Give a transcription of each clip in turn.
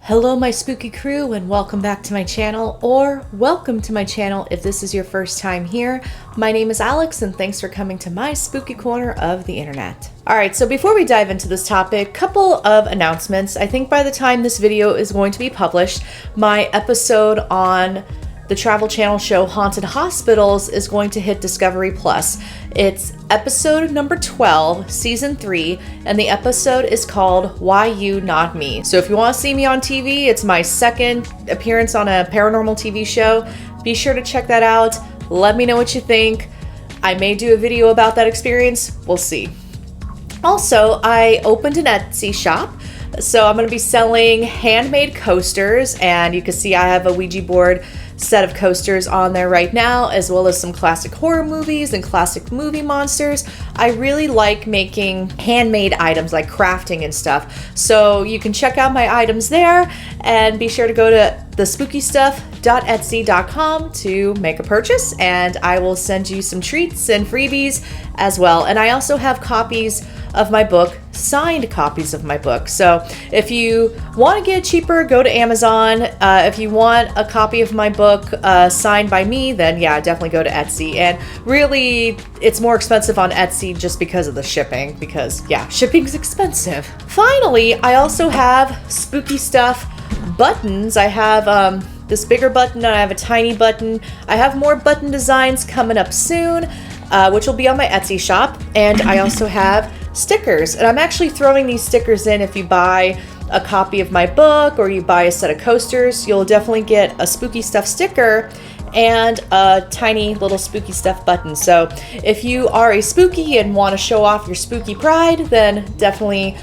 Hello my spooky crew and welcome back to my channel, or welcome to my channel if this is your first time here. My name is Alex and thanks for coming to my spooky corner of the internet. Alright, so before we dive into this topic, couple of announcements. I think by the time this video is going to be published, my episode on the Travel Channel show Haunted Hospitals is going to hit Discovery Plus. It's episode number 12, season 3, and the episode is called Why You Not Me. So if you want to see me on TV, it's my second appearance on a paranormal TV show. Be sure to check that out. Let me know what you think. I may do a video about that experience. We'll see. Also, I opened an Etsy shop. So I'm going to be selling handmade coasters, and you can see I have a Ouija board set of coasters on there right now, as well as some classic horror movies and classic movie monsters. I really like making handmade items, like crafting and stuff. So you can check out my items there, and be sure to go to thespookystuff.etsy.com to make a purchase, and I will send you some treats and freebies as well. And I also have copies of my book, signed copies of my book. So if you want to get it cheaper, go to Amazon. If you want a copy of my book signed by me, then yeah, definitely go to Etsy. And really, it's more expensive on Etsy just because of the shipping, because yeah, shipping's expensive. Finally, I also have spooky stuff buttons. I have this bigger button and I have a tiny button. I have more button designs coming up soon, which will be on my Etsy shop. And I also have stickers, and I'm actually throwing these stickers in. If you buy a copy of my book or you buy a set of coasters, you'll definitely get a spooky stuff sticker and a tiny little spooky stuff button. So if you are a spooky and want to show off your spooky pride, then definitely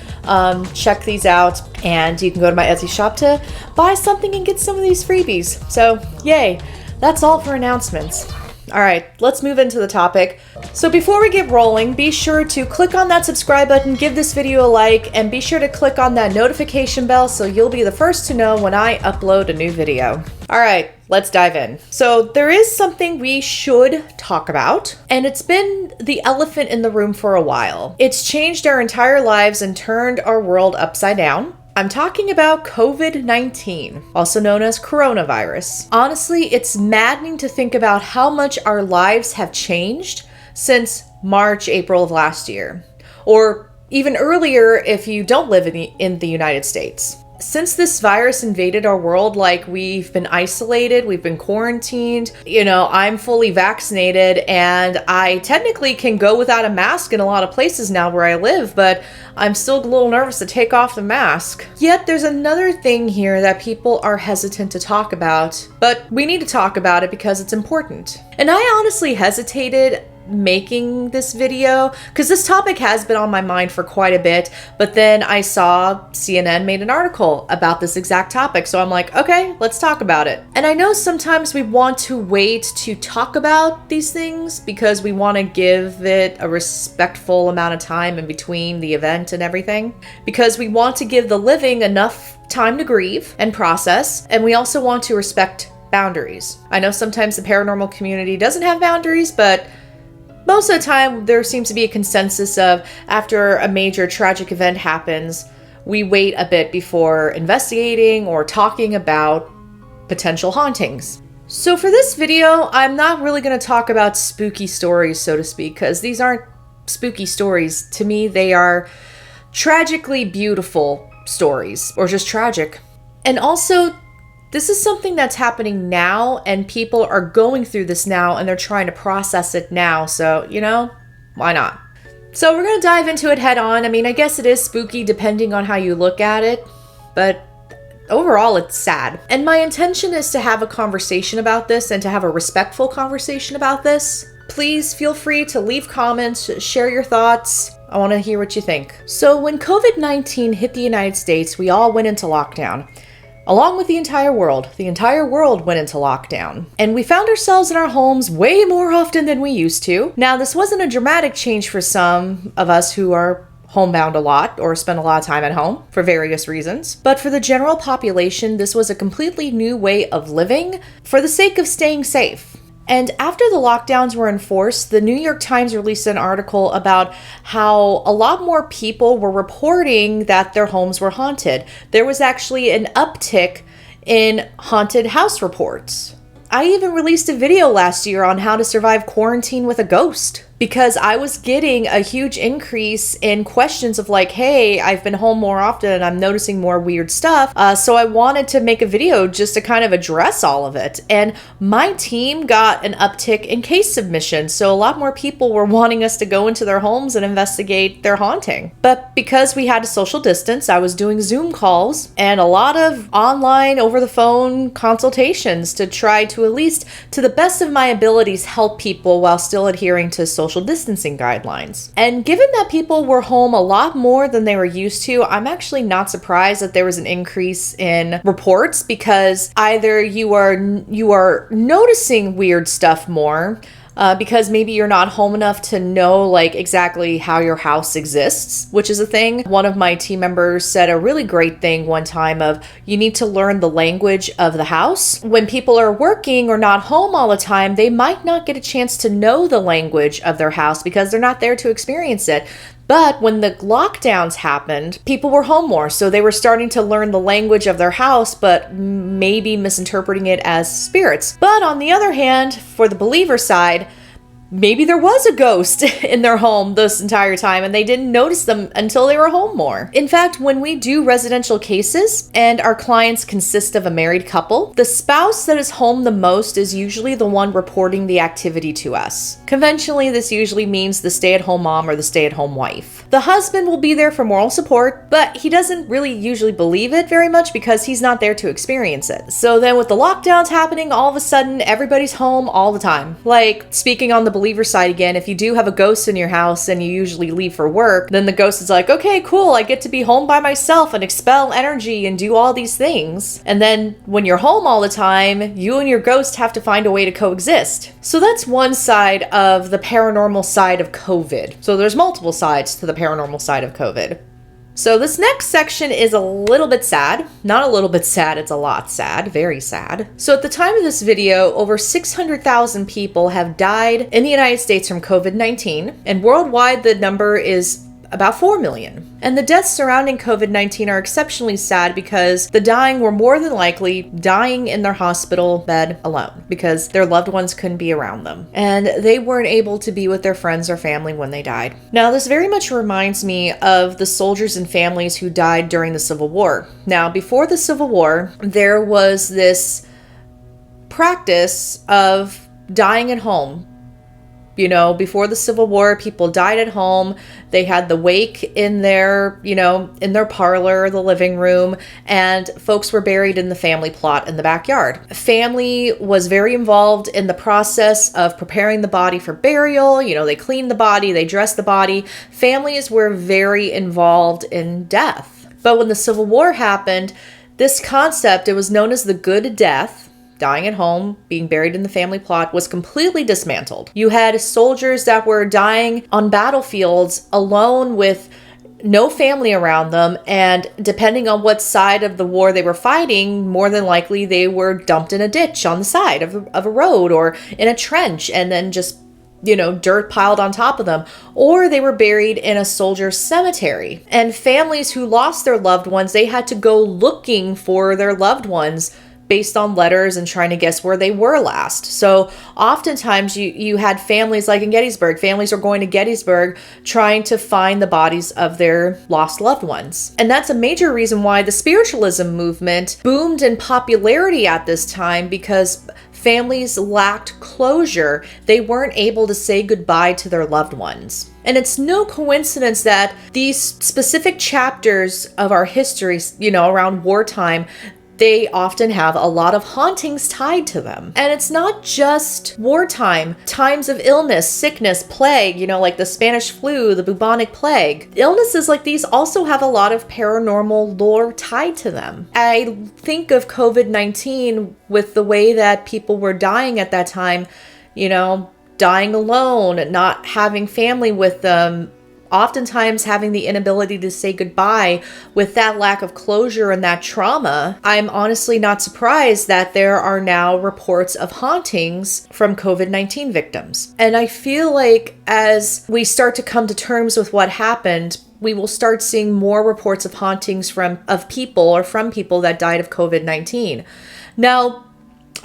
check these out, and you can go to my Etsy shop to buy something and get some of these freebies. So yay, that's all for announcements. All right, let's move into the topic. So before we get rolling, be sure to click on that subscribe button, give this video a like, and be sure to click on that notification bell so you'll be the first to know when I upload a new video. All right, let's dive in. So there is something we should talk about, and it's been the elephant in the room for a while. It's changed our entire lives and turned our world upside down. I'm talking about COVID-19, also known as coronavirus. Honestly, it's maddening to think about how much our lives have changed since March, April of last year, or even earlier if you don't live in the United States. Since this virus invaded our world, like, we've been isolated, we've been quarantined. You know, I'm fully vaccinated and I technically can go without a mask in a lot of places now where I live, but I'm still a little nervous to take off the mask. Yet there's another thing here that people are hesitant to talk about, but we need to talk about it because it's important. And I honestly hesitated making this video because this topic has been on my mind for quite a bit, but then I saw CNN made an article about this exact topic, so I'm like, okay, let's talk about it. And I know sometimes we want to wait to talk about these things because we want to give it a respectful amount of time in between the event and everything, because we want to give the living enough time to grieve and process, and we also want to respect boundaries. I know sometimes the paranormal community doesn't have boundaries, but most of the time, there seems to be a consensus of, after a major tragic event happens, we wait a bit before investigating or talking about potential hauntings. So for this video, I'm not really going to talk about spooky stories, so to speak, because these aren't spooky stories. To me, they are tragically beautiful stories, or just tragic. And also, this is something that's happening now, and people are going through this now, and they're trying to process it now. So, you know, why not? So we're going to dive into it head on. I mean, I guess it is spooky depending on how you look at it, but overall it's sad. And my intention is to have a conversation about this and to have a respectful conversation about this. Please feel free to leave comments, share your thoughts. I want to hear what you think. So when COVID-19 hit the United States, we all went into lockdown. Along with the entire world went into lockdown. And we found ourselves in our homes way more often than we used to. Now, this wasn't a dramatic change for some of us who are homebound a lot or spend a lot of time at home for various reasons. But for the general population, this was a completely new way of living for the sake of staying safe. And after the lockdowns were enforced, the New York Times released an article about how a lot more people were reporting that their homes were haunted. There was actually an uptick in haunted house reports. I even released a video last year on how to survive quarantine with a ghost, because I was getting a huge increase in questions of like, hey, I've been home more often and I'm noticing more weird stuff. So I wanted to make a video just to kind of address all of it. And my team got an uptick in case submissions. So a lot more people were wanting us to go into their homes and investigate their haunting. But because we had to social distance, I was doing Zoom calls and a lot of online over the phone consultations to try to, at least to the best of my abilities, help people while still adhering to social distancing guidelines. And given that people were home a lot more than they were used to, I'm actually not surprised that there was an increase in reports, because either you are noticing weird stuff more, because maybe you're not home enough to know like exactly how your house exists, which is a thing. One of my team members said a really great thing one time of, you need to learn the language of the house. When people are working or not home all the time, they might not get a chance to know the language of their house because they're not there to experience it. But when the lockdowns happened, people were home more, so they were starting to learn the language of their house, but maybe misinterpreting it as spirits. But on the other hand, for the believer side, maybe there was a ghost in their home this entire time and they didn't notice them until they were home more. In fact, when we do residential cases and our clients consist of a married couple, the spouse that is home the most is usually the one reporting the activity to us. Conventionally, this usually means the stay-at-home mom or the stay-at-home wife. The husband will be there for moral support, but he doesn't really usually believe it very much because he's not there to experience it. So then with the lockdowns happening, all of a sudden everybody's home all the time. Like, speaking on the believer side again, if you do have a ghost in your house and you usually leave for work, then the ghost is like, okay, cool, I get to be home by myself and expel energy and do all these things. And then when you're home all the time, you and your ghost have to find a way to coexist. So that's one side of the paranormal side of COVID. So there's multiple sides to the paranormal side of COVID. So this next section is a little bit sad. Not a little bit sad, it's a lot sad, very sad. So at the time of this video, over 600,000 people have died in the United States from COVID-19, and worldwide the number is about 4 million. And the deaths surrounding COVID-19 are exceptionally sad because the dying were more than likely dying in their hospital bed alone because their loved ones couldn't be around them. And they weren't able to be with their friends or family when they died. Now, this very much reminds me of the soldiers and families who died during the Civil War. Now, before the Civil War, there was this practice of dying at home. You know, before the Civil War, people died at home. They had the wake in their, in their parlor, the living room, and folks were buried in the family plot in the backyard. Family was very involved in the process of preparing the body for burial. They cleaned the body, they dressed the body. Families were very involved in death. But when the Civil War happened, this concept, it was known as the good death, dying at home, being buried in the family plot, was completely dismantled. You had soldiers that were dying on battlefields alone with no family around them, and depending on what side of the war they were fighting, more than likely they were dumped in a ditch on the side of a road or in a trench and then just dirt piled on top of them, or they were buried in a soldier's cemetery. And families who lost their loved ones, they had to go looking for their loved ones based on letters and trying to guess where they were last. So oftentimes you had families like in Gettysburg, families were going to Gettysburg trying to find the bodies of their lost loved ones. And that's a major reason why the spiritualism movement boomed in popularity at this time, because families lacked closure. They weren't able to say goodbye to their loved ones. And it's no coincidence that these specific chapters of our history, around wartime, they often have a lot of hauntings tied to them. And it's not just wartime, times of illness, sickness, plague, like the Spanish flu, the bubonic plague. Illnesses like these also have a lot of paranormal lore tied to them. I think of COVID-19 with the way that people were dying at that time, dying alone, not having family with them, oftentimes having the inability to say goodbye with that lack of closure and that trauma, I'm honestly not surprised that there are now reports of hauntings from COVID-19 victims. And I feel like as we start to come to terms with what happened, we will start seeing more reports of hauntings from people that died of COVID-19. Now,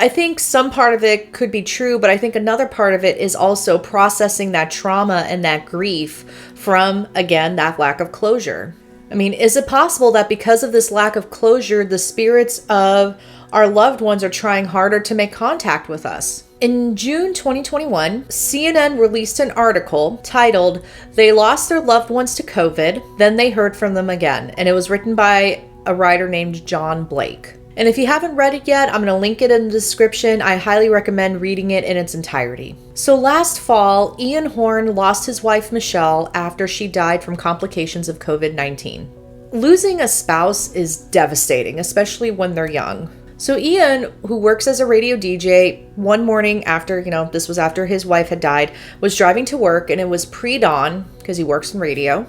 I think some part of it could be true, but I think another part of it is also processing that trauma and that grief from, again, that lack of closure. I mean, is it possible that because of this lack of closure, the spirits of our loved ones are trying harder to make contact with us? In June 2021, CNN released an article titled, "They Lost Their Loved Ones to COVID, Then They Heard From Them Again." And it was written by a writer named John Blake. And if you haven't read it yet, I'm going to link it in the description. I highly recommend reading it in its entirety. So last fall, Ian Horn lost his wife Michelle after she died from complications of COVID-19. Losing a spouse is devastating, especially when they're young. So Ian, who works as a radio DJ, one morning after, this was after his wife had died, was driving to work, and it was pre-dawn because he works in radio.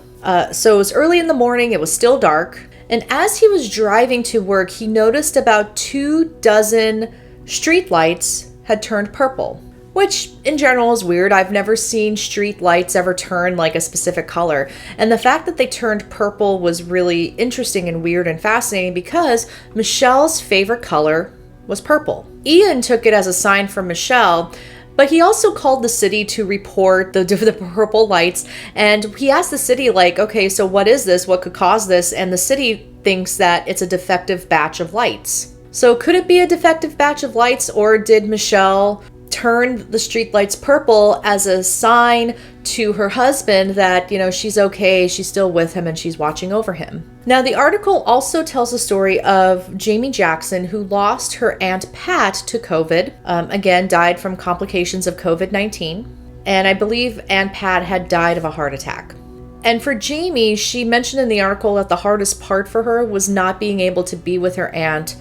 So it was early in the morning, it was still dark. And as he was driving to work, he noticed about 24 street lights had turned purple, which in general is weird. I've never seen street lights ever turn like a specific color. And the fact that they turned purple was really interesting and weird and fascinating because Michelle's favorite color was purple. Ian took it as a sign from Michelle, but he also called the city to report the purple lights, and he asked the city, okay, so what is this? What could cause this? And the city thinks that it's a defective batch of lights. So could it be a defective batch of lights, or did Michelle turn the street lights purple as a sign to her husband that, she's okay, she's still with him, and she's watching over him? Now, the article also tells the story of Jamie Jackson, who lost her Aunt Pat to COVID, again, died from complications of COVID-19. And I believe Aunt Pat had died of a heart attack. And for Jamie, she mentioned in the article that the hardest part for her was not being able to be with her aunt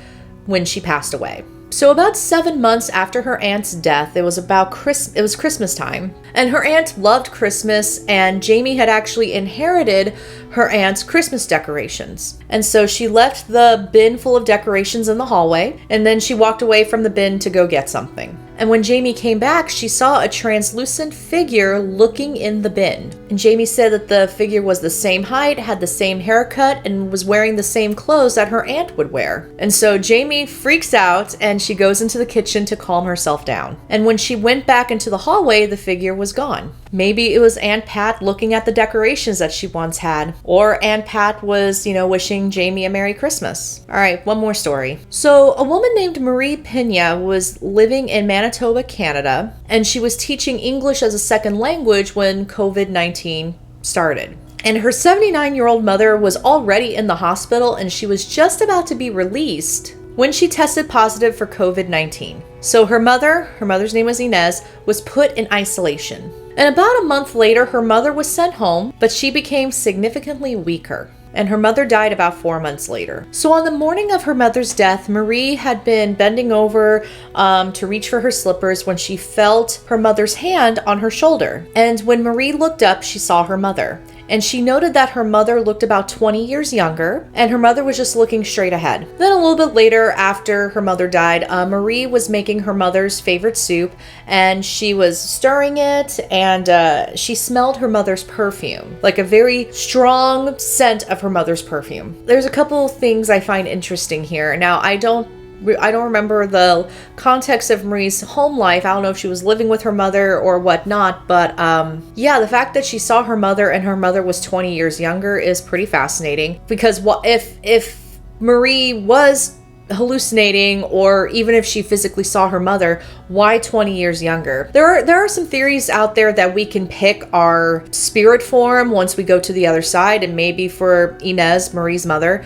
when she passed away. So about 7 months after her aunt's death, it was Christmas time, and her aunt loved Christmas, and Jamie had actually inherited her aunt's Christmas decorations. And so she left the bin full of decorations in the hallway, and then she walked away from the bin to go get something. And when Jamie came back, she saw a translucent figure looking in the bin. And Jamie said that the figure was the same height, had the same haircut, and was wearing the same clothes that her aunt would wear. And so Jamie freaks out, and she goes into the kitchen to calm herself down. And when she went back into the hallway, the figure was gone. Maybe it was Aunt Pat looking at the decorations that she once had, or Aunt Pat was, wishing Jamie a Merry Christmas. All right, one more story. So a woman named Marie Pena was living in Manitoba, Canada, and she was teaching English as a second language when COVID-19 started. And her 79-year-old mother was already in the hospital, and she was just about to be released when she tested positive for COVID-19. So her mother's name was Inez, was put in isolation. And about a month later, her mother was sent home, but she became significantly weaker. And her mother died about 4 months later. So on the morning of her mother's death, Marie had been bending over to reach for her slippers when she felt her mother's hand on her shoulder. And when Marie looked up, she saw her mother. And she noted that her mother looked about 20 years younger, and her mother was just looking straight ahead. Then a little bit later, after her mother died, Marie was making her mother's favorite soup, and she was stirring it, and she smelled her mother's perfume, like a very strong scent of her mother's perfume. There's a couple things I find interesting here. Now, I don't remember the context of Marie's home life. I don't know if she was living with her mother or whatnot, but the fact that she saw her mother and her mother was 20 years younger is pretty fascinating, because if Marie was hallucinating, or even if she physically saw her mother, why 20 years younger? There are some theories out there that we can pick our spirit form once we go to the other side, and maybe for Inez, Marie's mother,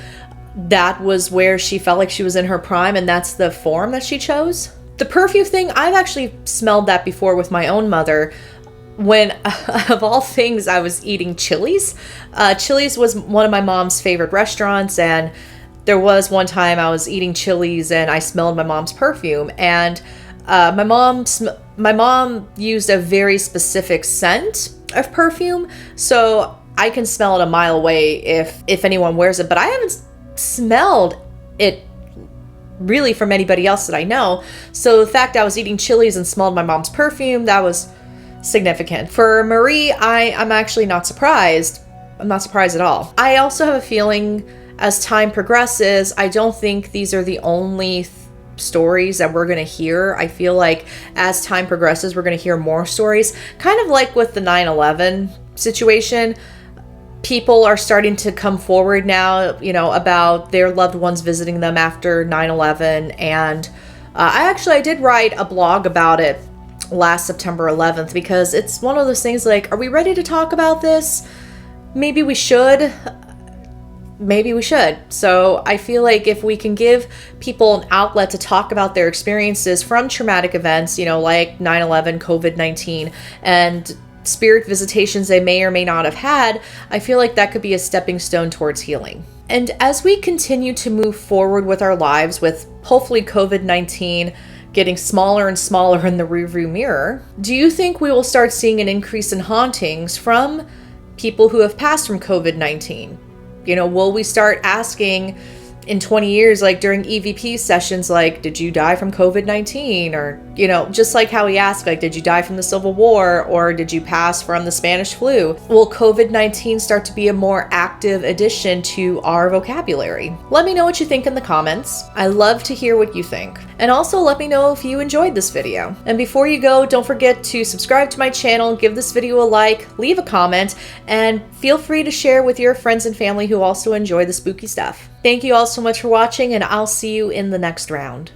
that was where she felt like she was in her prime, and that's the form that she chose. The perfume thing, I've actually smelled that before with my own mother when, of all things, I was eating Chili's. Chili's was one of my mom's favorite restaurants, and there was one time I was eating Chili's and I smelled my mom's perfume, and my mom used a very specific scent of perfume, so I can smell it a mile away if anyone wears it, but I haven't smelled it really from anybody else that I know. So the fact I was eating Chili's and smelled my mom's perfume, that was significant. For Marie, I'm actually not surprised. I'm not surprised at all. I also have a feeling as time progresses, I don't think these are the only stories that we're going to hear. I feel like as time progresses, we're going to hear more stories. Kind of like with the 9/11 situation, people are starting to come forward now, about their loved ones visiting them after 9/11. And I did write a blog about it last September 11th, because it's one of those things like, are we ready to talk about this? Maybe we should. Maybe we should. So I feel like if we can give people an outlet to talk about their experiences from traumatic events, like 9/11, COVID-19, and spirit visitations they may or may not have had, I feel like that could be a stepping stone towards healing. And as we continue to move forward with our lives, with hopefully COVID-19 getting smaller and smaller in the rearview mirror, do you think we will start seeing an increase in hauntings from people who have passed from COVID-19? Will we start asking in 20 years, like during EVP sessions, like, did you die from COVID-19? Or, just like how we ask, like, did you die from the Civil War? Or did you pass from the Spanish flu? Will COVID-19 start to be a more active addition to our vocabulary? Let me know what you think in the comments. I love to hear what you think. And also let me know if you enjoyed this video. And before you go, don't forget to subscribe to my channel, give this video a like, leave a comment, and feel free to share with your friends and family who also enjoy the spooky stuff. Thank you all so much for watching, and I'll see you in the next round.